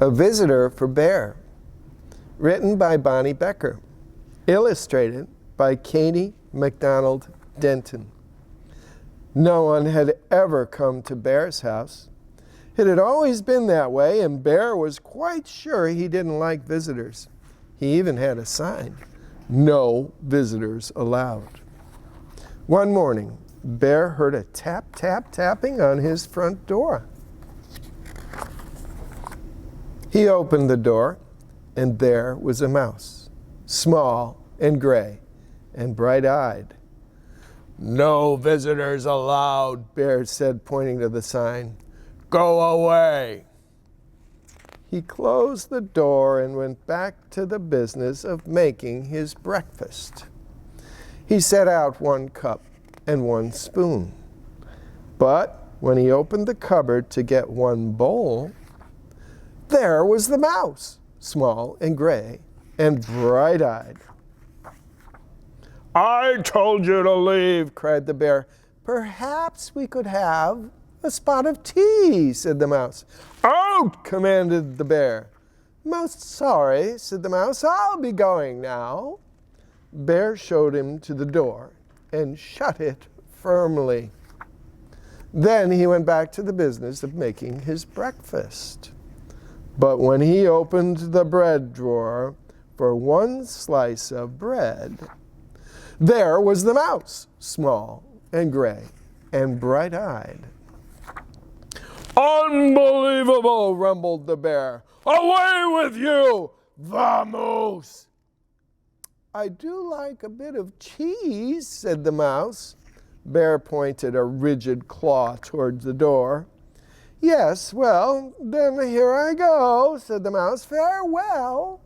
A Visitor for Bear, written by Bonnie Becker, illustrated by Katie MacDonald Denton. No one had ever come to Bear's house. It had always been that way, and Bear was quite sure he didn't like visitors. He even had a sign, "No visitors allowed." One morning, Bear heard a tap, tap, tapping on his front door. He opened the door, and there was a mouse, small and gray and bright-eyed. "No visitors allowed," Bear said, pointing to the sign. "Go away." He closed the door and went back to the business of making his breakfast. He set out 1 cup and 1 spoon. But when he opened the cupboard to get 1 bowl, there was the mouse, small and gray and bright-eyed. "I told you to leave," cried the bear. "Perhaps we could have a spot of tea," said the mouse. "Out!" commanded the bear. "Most sorry," said the mouse. "I'll be going now." Bear showed him to the door and shut it firmly. Then he went back to the business of making his breakfast. But when he opened the bread drawer for 1 slice of bread, there was the mouse, small and gray and bright-eyed. "Unbelievable," rumbled the bear. "Away with you, vamoose!" "I do like a bit of cheese," said the mouse. Bear pointed a rigid claw towards the door. "Yes, well, then here I go," said the mouse. "Farewell."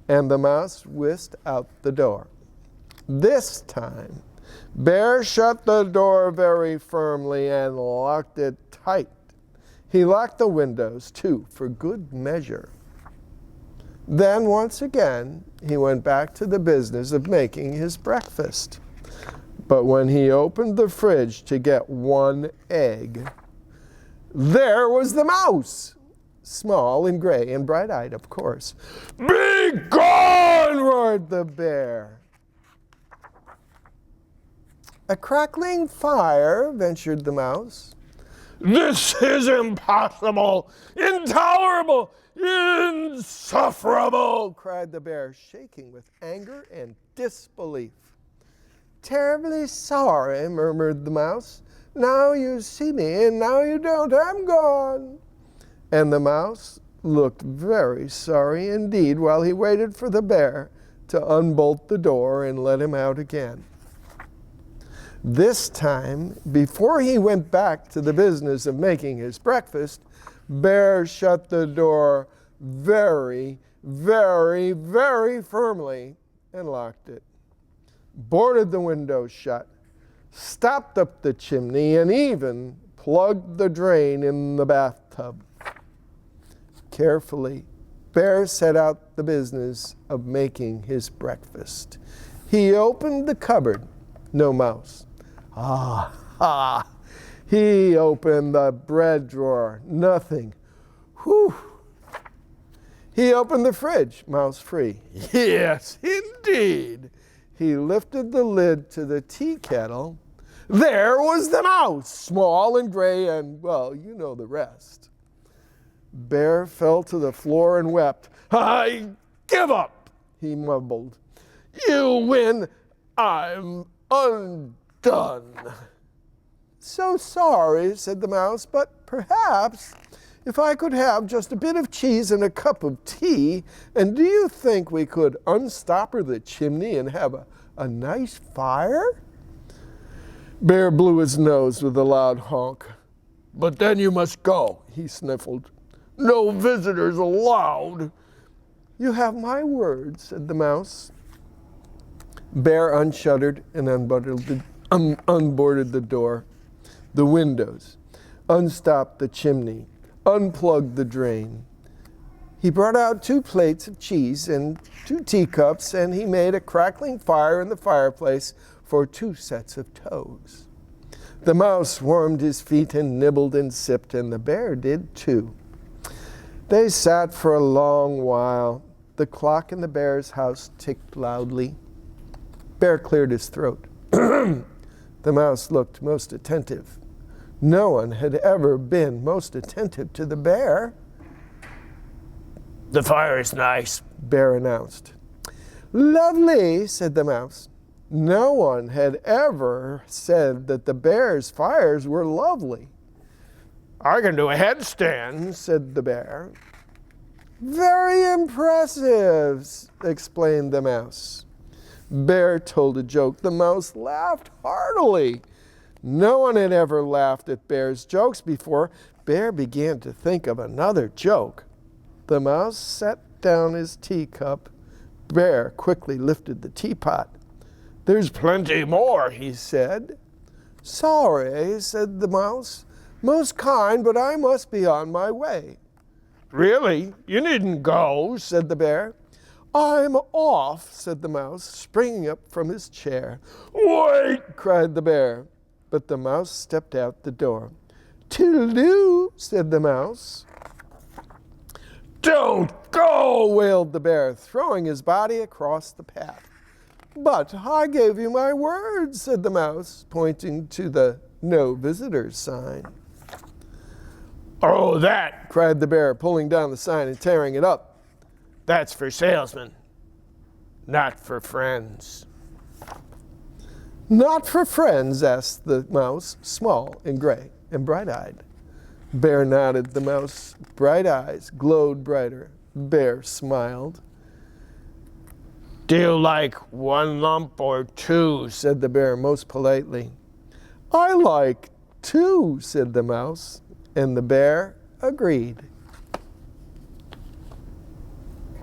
And the mouse whisked out the door. This time, Bear shut the door very firmly and locked it tight. He locked the windows, too, for good measure. Then, once again, he went back to the business of making his breakfast. But when he opened the fridge to get 1 egg, there was the mouse, small and gray and bright-eyed, of course. "Be gone!" roared the bear. "A crackling fire," ventured the mouse. "This is impossible, intolerable, insufferable!" cried the bear, shaking with anger and disbelief. "Terribly sorry," murmured the mouse. "Now you see me, and now you don't. I'm gone." And the mouse looked very sorry indeed while he waited for the bear to unbolt the door and let him out again. This time, before he went back to the business of making his breakfast, Bear shut the door very, very, very firmly and locked it, boarded the window shut, stopped up the chimney, and even plugged the drain in the bathtub. Carefully, Bear set out the business of making his breakfast. He opened the cupboard. No mouse. He opened the bread drawer. Nothing. Whew. He opened the fridge. Mouse free. Yes, indeed. He lifted the lid to the tea kettle. There was the mouse, small and gray and, well, you know the rest. Bear fell to the floor and wept. "I give up," he mumbled. "You win. I'm undone." "So sorry," said the mouse, "but perhaps if I could have just a bit of cheese and a cup of tea, and do you think we could unstopper the chimney and have a nice fire?" Bear blew his nose with a loud honk. "But then you must go," he sniffled. "No visitors allowed." "You have my word," said the mouse. Bear unshuttered and unboarded the door, the windows, unstopped the chimney, unplugged the drain. He brought out 2 plates of cheese and 2 teacups, and he made a crackling fire in the fireplace for 2 sets of toes. The mouse warmed his feet and nibbled and sipped, and the bear did too. They sat for a long while. The clock in the bear's house ticked loudly. Bear cleared his throat. The mouse looked most attentive. No one had ever been most attentive to the bear. "The fire is nice," Bear announced. "Lovely," said the mouse. No one had ever said that the bear's fires were lovely. "I can do a headstand," said the bear. "Very impressive," explained the mouse. Bear told a joke. The mouse laughed heartily. No one had ever laughed at Bear's jokes before. Bear began to think of another joke. The mouse set down his teacup. Bear quickly lifted the teapot. "There's plenty more," he said. "Sorry," said the mouse. "Most kind, but I must be on my way." "Really? You needn't go," said the bear. "I'm off," said the mouse, springing up from his chair. "Wait!" cried the bear. But the mouse stepped out the door. "Toodaloo," said the mouse. "Don't go," wailed the bear, throwing his body across the path. "But I gave you my word," said the mouse, pointing to the "No Visitors" sign. "Oh, that," cried the bear, pulling down the sign and tearing it up. "That's for salesmen, not for friends." "Not for friends?" asked the mouse, small and gray and bright-eyed. Bear nodded. The mouse's bright eyes glowed brighter. Bear smiled. "Do you like one lump or two?" said the bear most politely. "I like two," said the mouse, and the bear agreed.